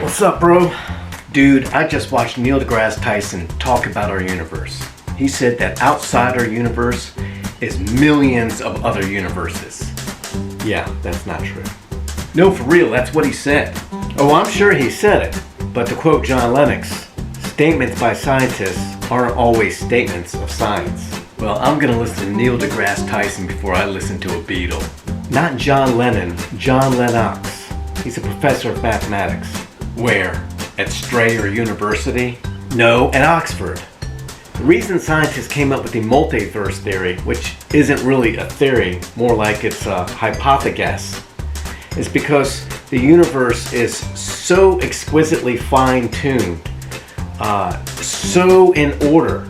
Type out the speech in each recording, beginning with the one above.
What's up, bro? Dude, I just watched Neil deGrasse Tyson talk about our universe. He said that outside our universe is millions of other universes. Yeah, that's not true. No, for real, that's what he said. Oh, I'm sure he said it. But to quote John Lennox, statements by scientists aren't always statements of science. Well, I'm gonna listen to Neil deGrasse Tyson before I listen to a Beatle. Not John Lennon, John Lennox. He's a professor of mathematics. Where? At Strayer University? No, at Oxford. The reason scientists came up with the multiverse theory, which isn't really a theory, more like it's a hypothesis, is because the universe is so exquisitely fine-tuned, so in order,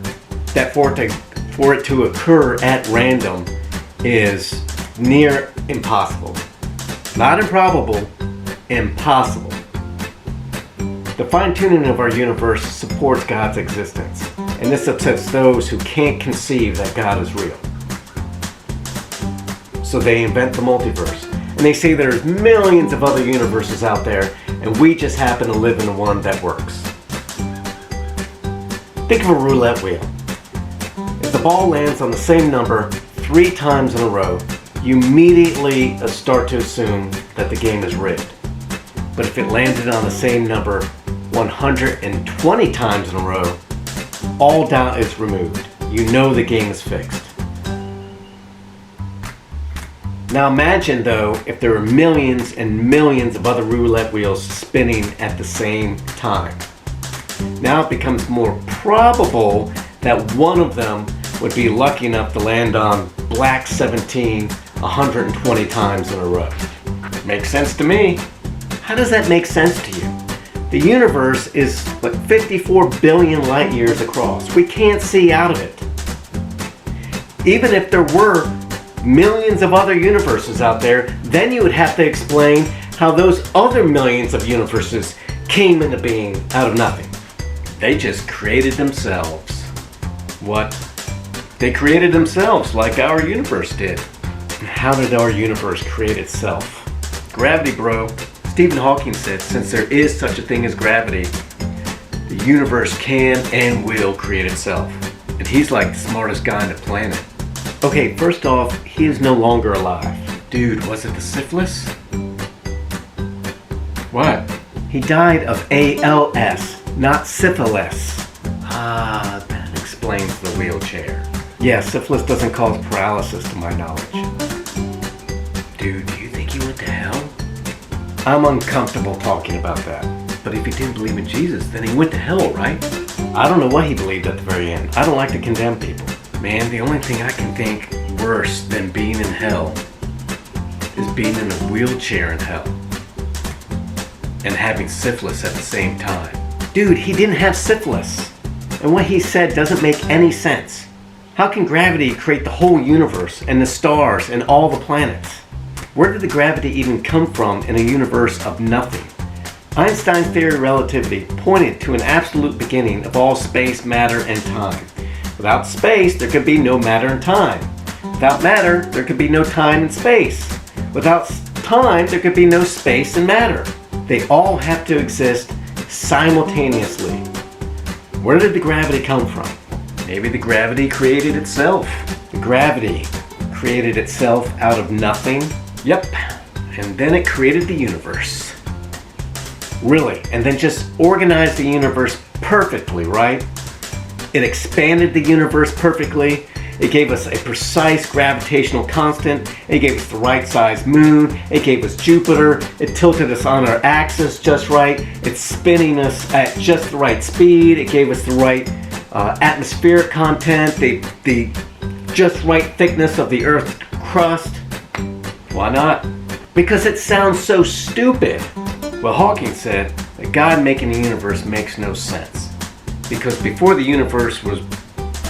that for it to occur at random is near impossible. Not improbable, impossible. The fine-tuning of our universe supports God's existence, and this upsets those who can't conceive that God is real. So they invent the multiverse, and they say there's millions of other universes out there, and we just happen to live in the one that works. Think of a roulette wheel. If the ball lands on the same number 3 times in a row, you immediately start to assume that the game is rigged. But if it landed on the same number 120 times in a row, all doubt is removed. You know the game is fixed. Now imagine though if there were millions and millions of other roulette wheels spinning at the same time. Now it becomes more probable that one of them would be lucky enough to land on black 17 120 times in a row. Makes sense to me. How does that make sense to you? The universe is like 54 billion light years across. We can't see out of it. Even if there were millions of other universes out there, then you would have to explain how those other millions of universes came into being out of nothing. They just created themselves. What? They created themselves like our universe did. How did our universe create itself? Gravity, bro. Stephen Hawking said, since there is such a thing as gravity, the universe can and will create itself. And he's like the smartest guy on the planet. Okay, first off, he is no longer alive. Dude, was it the syphilis? What? He died of ALS, not syphilis. Ah, that explains the wheelchair. Yeah, syphilis doesn't cause paralysis to my knowledge. Dude, do you think he went to hell? I'm uncomfortable talking about that. But if he didn't believe in Jesus, then he went to hell, right? I don't know what he believed at the very end. I don't like to condemn people. Man, the only thing I can think worse than being in hell is being in a wheelchair in hell and having syphilis at the same time. Dude, he didn't have syphilis. And what he said doesn't make any sense. How can gravity create the whole universe and the stars and all the planets? Where did the gravity even come from in a universe of nothing? Einstein's theory of relativity pointed to an absolute beginning of all space, matter, and time. Without space, there could be no matter and time. Without matter, there could be no time and space. Without time, there could be no space and matter. They all have to exist simultaneously. Where did the gravity come from? Maybe the gravity created itself. The gravity created itself out of nothing. Yep, and then it created the universe. Really, and then just organized the universe perfectly, right? It expanded the universe perfectly. It gave us a precise gravitational constant. It gave us the right size moon. It gave us Jupiter. It tilted us on our axis just right. It's spinning us at just the right speed. It gave us the right atmospheric content, the just right thickness of the Earth's crust. Why not? Because it sounds so stupid. Well, Hawking said that God making the universe makes no sense. Because before the universe was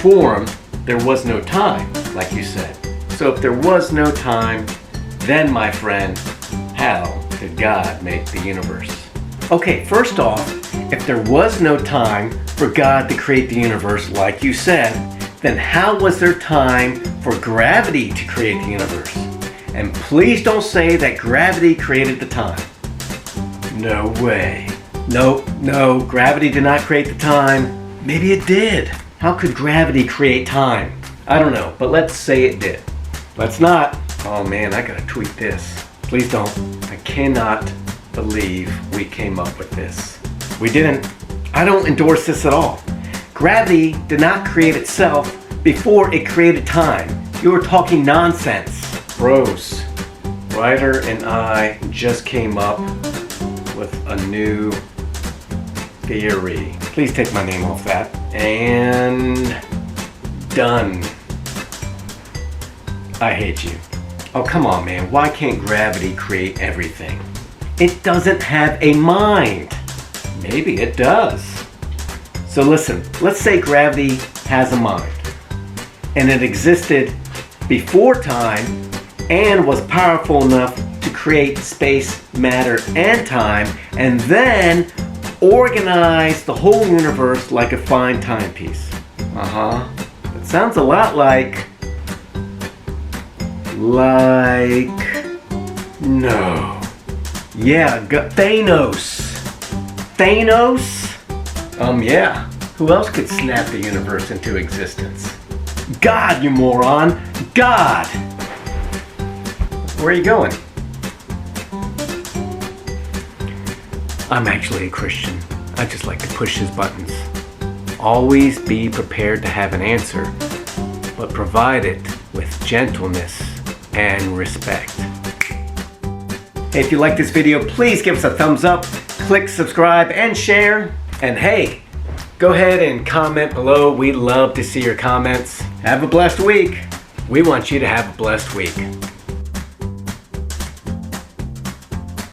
formed, there was no time, like you said. So if there was no time, then, my friend, how did God make the universe? Okay, first off, if there was no time for God to create the universe, like you said, then how was there time for gravity to create the universe? And please don't say that gravity created the time. No way. No, gravity did not create the time. Maybe it did. How could gravity create time? I don't know, but let's say it did. Let's not. Oh man, I gotta tweet this. Please don't. I cannot believe we came up with this. We didn't. I don't endorse this at all. Gravity did not create itself before it created time. You're talking nonsense. Bros, Ryder and I just came up with a new theory. Please take my name off that. And done. I hate you. Oh, come on, man. Why can't gravity create everything? It doesn't have a mind. Maybe it does. So listen, let's say gravity has a mind. And it existed before time and was powerful enough to create space, matter, and time, and then organize the whole universe like a fine timepiece. It sounds a lot like... No. Yeah, Thanos. Thanos? Yeah. Who else could snap the universe into existence? God, you moron! God! Where are you going? I'm actually a Christian. I just like to push his buttons. Always be prepared to have an answer, but provide it with gentleness and respect. Hey, if you like this video, please give us a thumbs up, click subscribe, and share. And hey, go ahead and comment below. We love to see your comments. Have a blessed week. We want you to have a blessed week.